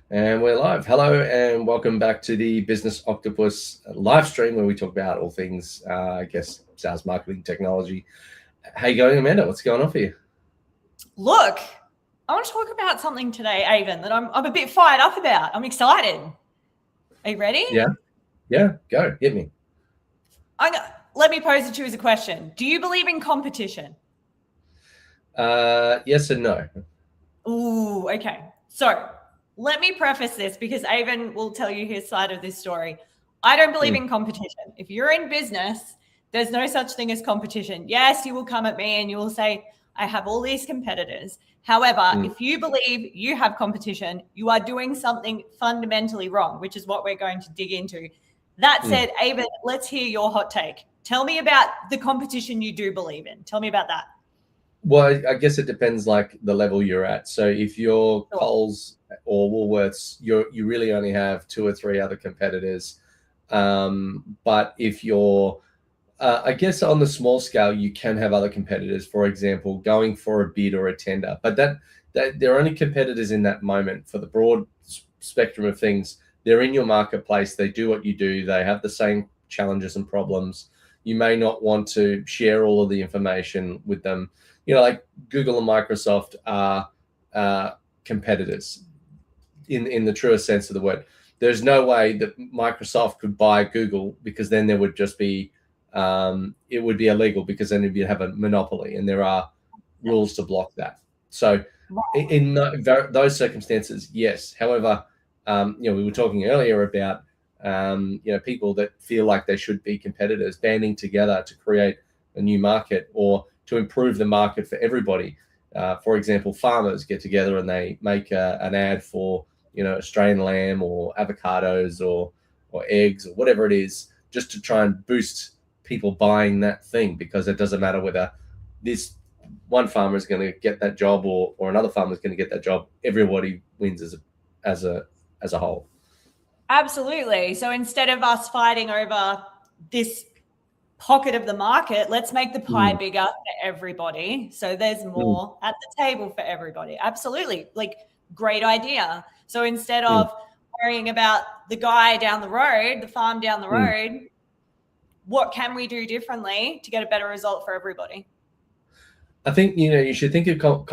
And we're live. Hello, and welcome back to the Business Octopus live stream where we talk about all things, sales, marketing, technology. How you going, Amanda? What's going on for you? Look, I want to talk about something today, Avon, that I'm a bit fired up about. I'm excited. Are you ready? Yeah, go. Hit me. Let me pose it to you as a question. Do you believe in competition? Yes and no. Ooh, okay. So let me preface this because Avon will tell you his side of this story. I don't believe in competition. If you're in business, there's no such thing as competition. Yes, you will come at me and you will say, I have all these competitors. However, if you believe you have competition, you are doing something fundamentally wrong, which is what we're going to dig into. That said, Avon, let's hear your hot take. Tell me about the competition you do believe in. Tell me about that. Well, I guess it depends like the level you're at. So if you're Coles or Woolworths, you really only have two or three other competitors. But if you're I guess on the small scale, you can have other competitors, for example, going for a bid or a tender, but that they're only competitors in that moment. For the broad spectrum of things, they're in your marketplace. They do what you do. They have the same challenges and problems. You may not want to share all of the information with them. Like Google and Microsoft are competitors in the truest sense of the word. There's no way that Microsoft could buy Google, because then there would just be it would be illegal, because then you'd have a monopoly, and there are rules to block that. So in those circumstances, yes. However, we were talking earlier about people that feel like they should be competitors banding together to create a new market or to improve the market for everybody. For example, farmers get together and they make an ad for Australian lamb or avocados or eggs or whatever it is, just to try and boost people buying that thing, because it doesn't matter whether this one farmer is going to get that job or another farmer is going to get that job. Everybody wins as a whole. Absolutely. So instead of us fighting over this pocket of the market, let's make the pie bigger for everybody. So there's more at the table for everybody. Absolutely. Like, great idea. So instead of worrying about the guy down the road, the farm down the road, what can we do differently to get a better result for everybody? I think, you should think of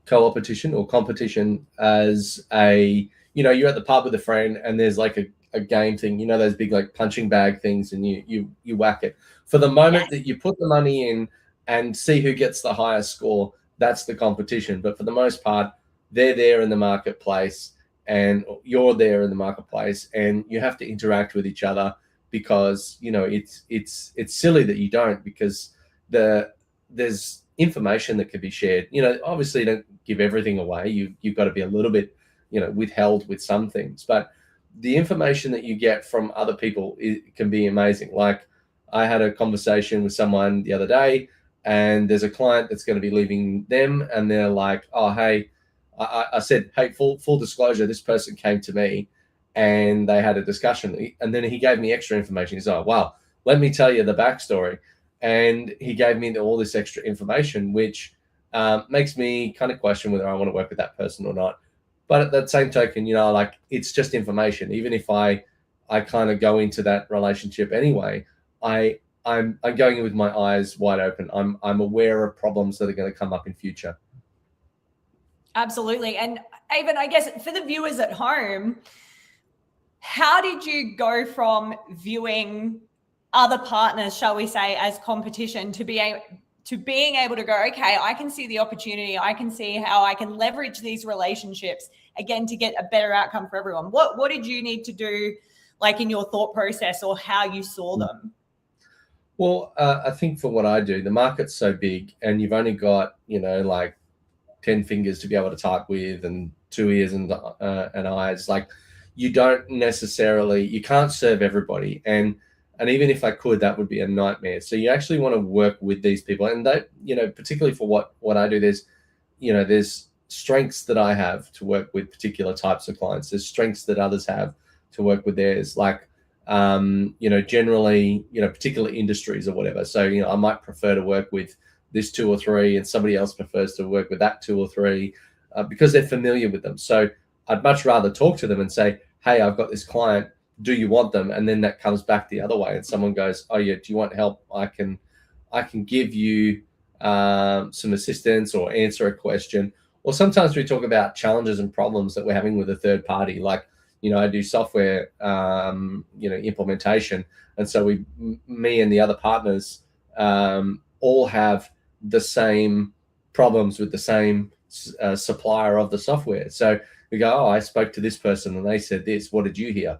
co-opetition or competition as you're at the pub with a friend and there's like a game thing, those big like punching bag things, and you whack it. For the moment that you put the money in and see who gets the highest score, that's the competition. But for the most part, they're there in the marketplace and you're there in the marketplace, and you have to interact with each other, because it's silly that you don't, because there's information that can be shared. Obviously don't give everything away. You've got to be a little bit withheld with some things, but the information that you get from other people can be amazing. Like, I had a conversation with someone the other day, and there's a client that's going to be leaving them, and they're like, oh, hey, I said, hey, full disclosure, this person came to me and they had a discussion, and then he gave me extra information. He's like, wow, let me tell you the backstory. And he gave me all this extra information, which makes me kind of question whether I want to work with that person or not. But at that same token, like, it's just information. Even if I kind of go into that relationship anyway, I'm going in with my eyes wide open. I'm aware of problems that are going to come up in future. Absolutely. And Avon, I guess for the viewers at home, how did you go from viewing other partners, shall we say, as competition to being able to go, okay, I can see the opportunity. I can see how I can leverage these relationships again to get a better outcome for everyone. What did you need to do, like, in your thought process, or how you saw them? Well, I think for what I do, the market's so big, and you've only got like 10 fingers to be able to type with, and 2 ears and eyes. Like, you can't serve everybody, and even if I could, that would be a nightmare. So you actually want to work with these people, and that, particularly for what I do, there's strengths that I have to work with particular types of clients. There's strengths that others have to work with theirs. Like, generally, particular industries or whatever. So, I might prefer to work with this 2 or 3, and somebody else prefers to work with that 2 or 3, because they're familiar with them. So I'd much rather talk to them and say, hey, I've got this client, do you want them? And then that comes back the other way, and someone goes, oh yeah, do you want help? I can give you some assistance or answer a question. Or sometimes we talk about challenges and problems that we're having with a third party. Like, I do software, implementation. And so me and the other partners all have the same problems with the same supplier of the software. So we go, oh, I spoke to this person and they said this, what did you hear?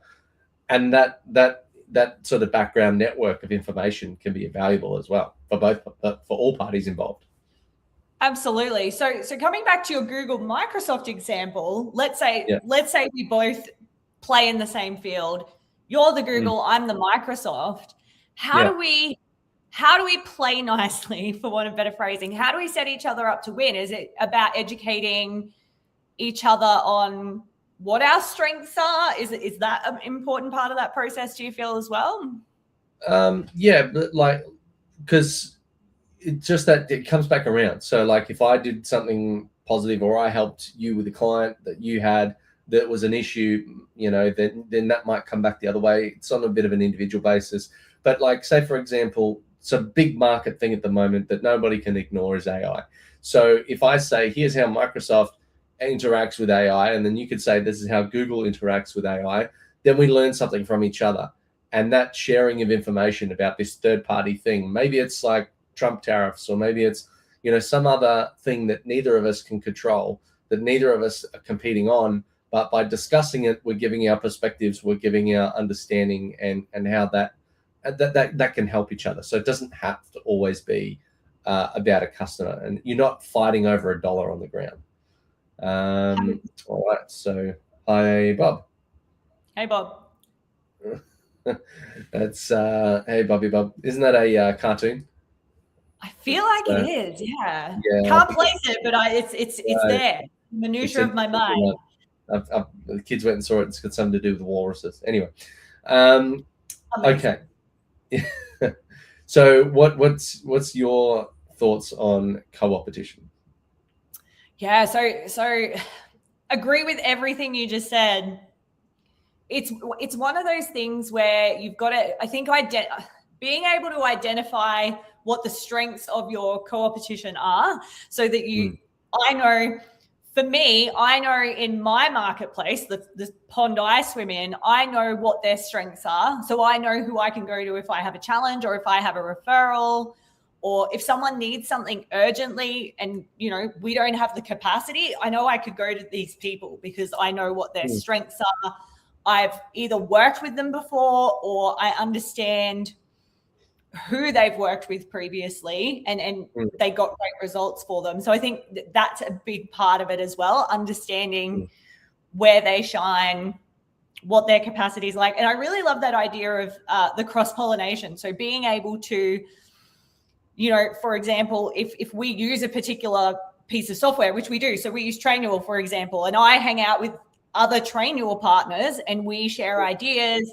And that sort of background network of information can be valuable as well for all parties involved. Absolutely. So coming back to your Google Microsoft example, let's say we both play in the same field. You're the Google, I'm the Microsoft. How do we play nicely, for want of better phrasing? How do we set each other up to win? Is it about educating each other on what our strengths are? Is that an important part of that process, do you feel, as well? Yeah, but because it's just that it comes back around. So like if I did something positive or I helped you with a client that you had that was an issue, then that might come back the other way. It's on a bit of an individual basis. But like, say, for example, it's a big market thing at the moment that nobody can ignore is AI. So if I say, here's how Microsoft interacts with AI, and then you could say, this is how Google interacts with AI, then we learn something from each other. And that sharing of information about this third-party thing, maybe it's like Trump tariffs, or maybe it's, some other thing that neither of us can control, that neither of us are competing on, but by discussing it, we're giving our perspectives, we're giving our understanding, and how that can help each other. So it doesn't have to always be about a customer, and you're not fighting over $1 on the ground. All right. So, hi, Bob. Hey, Bob. That's hey, Bobby Bob. Isn't that a cartoon? I feel like it is. Yeah. Can't place it, but it's there. Minutia of my mind. The kids went and saw it. It's got something to do with the walruses. Anyway. Okay. So what's your thoughts on Coopetition? Yeah, so agree with everything you just said. It's one of those things where you've got to, I think, being able to identify what the strengths of your Coopetition are, so that I know, for me, I know in my marketplace, the pond I swim in, I know what their strengths are. So I know who I can go to if I have a challenge, or if I have a referral, or if someone needs something urgently and, we don't have the capacity, I know I could go to these people because I know what their strengths are. I've either worked with them before, or I understand who they've worked with previously, and they got great results for them. So I think that's a big part of it as well, understanding where they shine, what their capacity is like. And I really love that idea of the cross-pollination. So being able to, for example, if we use a particular piece of software, which we do, so we use Trainual, for example, and I hang out with other Trainual partners and we share ideas.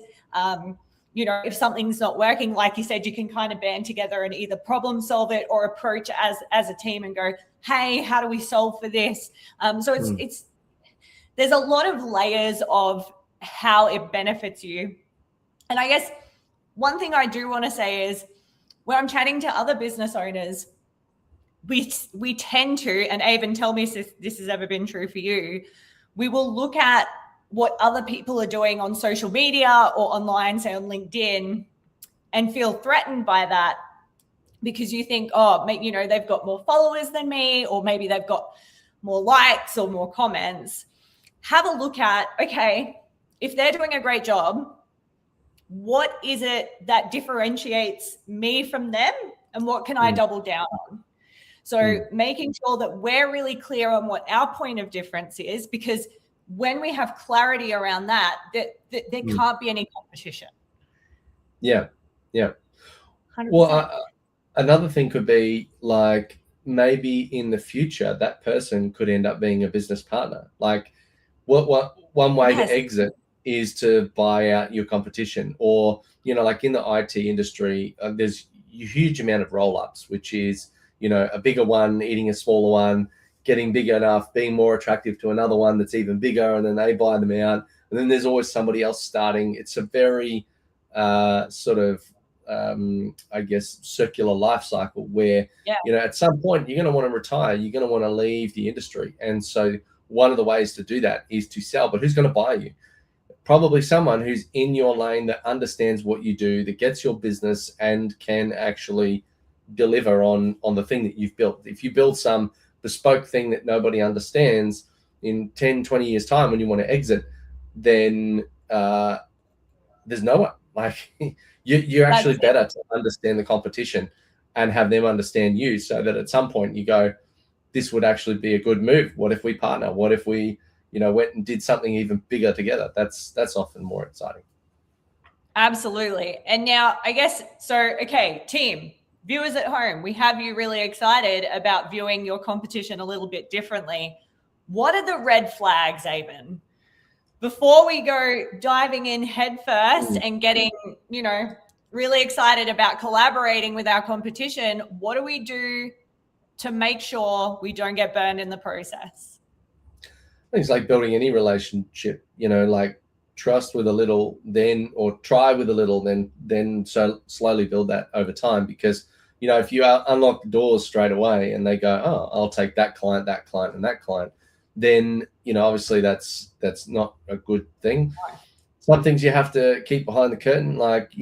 If something's not working, like you said, you can kind of band together and either problem solve it or approach as a team and go, hey, how do we solve for this? So it's there's a lot of layers of how it benefits you. And I guess one thing I do want to say is, when I'm chatting to other business owners, we tend to, and Avon, tell me if this has ever been true for you, we will look at what other people are doing on social media or online, say on LinkedIn, and feel threatened by that because you think, oh, they've got more followers than me, or maybe they've got more likes or more comments. Have a look at, okay, if they're doing a great job, what is it that differentiates me from them, and what can I double down on? So making sure that we're really clear on what our point of difference is, because when we have clarity around that there can't be any competition. Yeah. 100%. Well, another thing could be like, maybe in the future that person could end up being a business partner. Like, what one way to exit is to buy out your competition, or like in the IT industry, there's a huge amount of roll-ups, which is a bigger one eating a smaller one, getting big enough, being more attractive to another one that's even bigger, and then they buy them out. And then there's always somebody else starting. It's a very sort of, I guess, circular life cycle where, at some point you're going to want to retire. You're going to want to leave the industry. And so one of the ways to do that is to sell. But who's going to buy you? Probably someone who's in your lane, that understands what you do, that gets your business and can actually deliver on the thing that you've built. If you build some bespoke thing that nobody understands, in 10, 20 years time when you want to exit, then there's no one. Like, you're actually better to understand the competition and have them understand you, so that at some point you go, this would actually be a good move. What if we partner? What if we went and did something even bigger together? That's often more exciting. Absolutely. And now, I guess, so, okay, team, viewers at home, we have you really excited about viewing your competition a little bit differently. What are the red flags, Avon? Before we go diving in head first and getting, really excited about collaborating with our competition, what do we do to make sure we don't get burned in the process? It's like building any relationship, like trust with a little, then, or try with a little, then so slowly build that over time. Because, if you unlock the doors straight away and they go, oh, I'll take that client, and that client, then, obviously that's not a good thing. Some things you have to keep behind the curtain, like,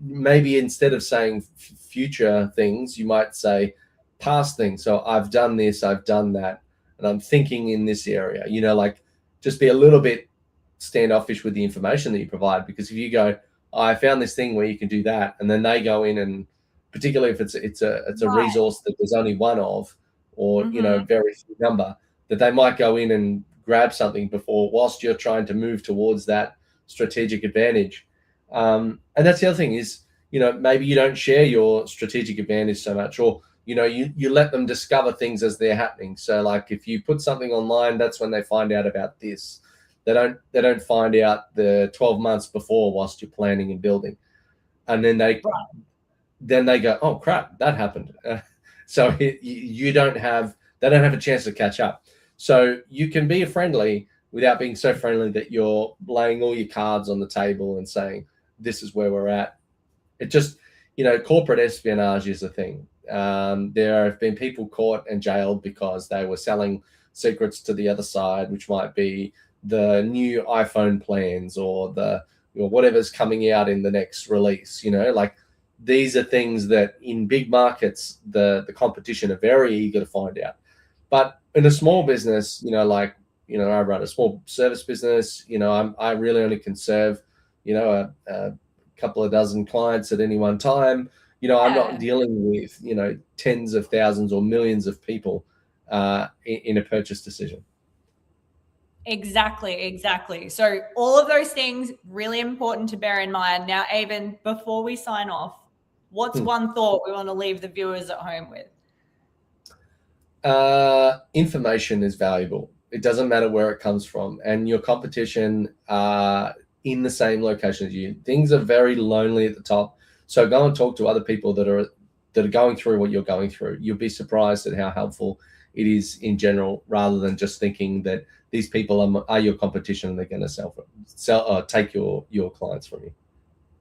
maybe instead of saying future things, you might say past things. So I've done this, I've done that, and I'm thinking in this area, like, just be a little bit standoffish with the information that you provide. Because if you go, oh, I found this thing where you can do that, and then they go in, and particularly if it's a resource that there's only one of, or very few number, that they might go in and grab something before, whilst you're trying to move towards that strategic advantage. And that's the other thing is, maybe you don't share your strategic advantage so much, or you let them discover things as they're happening. So, like, if you put something online, that's when they find out about this. They don't find out the 12 months before, whilst you're planning and building, and then they go, oh crap, that happened. So they don't have a chance to catch up. So you can be friendly without being so friendly that you're laying all your cards on the table and saying, this is where we're at. It just, corporate espionage is a thing. There have been people caught and jailed because they were selling secrets to the other side, which might be the new iPhone plans, or whatever's coming out in the next release. Like, these are things that in big markets, the competition are very eager to find out. But in a small business, I run a small service business. I really only can serve, a couple of dozen clients at any one time. I'm not dealing with, tens of thousands or millions of people in a purchase decision. Exactly. So all of those things, really important to bear in mind. Now, Avon, before we sign off, what's one thought we want to leave the viewers at home with? Information is valuable. It doesn't matter where it comes from, and your competition are in the same location as you. Things are very lonely at the top, so go and talk to other people that are going through what you're going through. You'll be surprised at how helpful it is in general, rather than just thinking that these people are your competition and they're going to take your clients from you.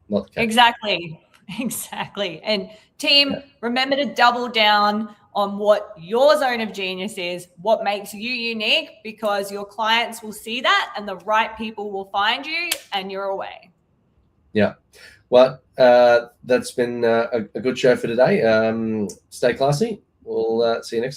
Not the case. Exactly. And team, remember to double down on what your zone of genius is, what makes you unique, because your clients will see that and the right people will find you and you're away. Yeah. Well, that's been a good show for today. Stay classy. We'll see you next time.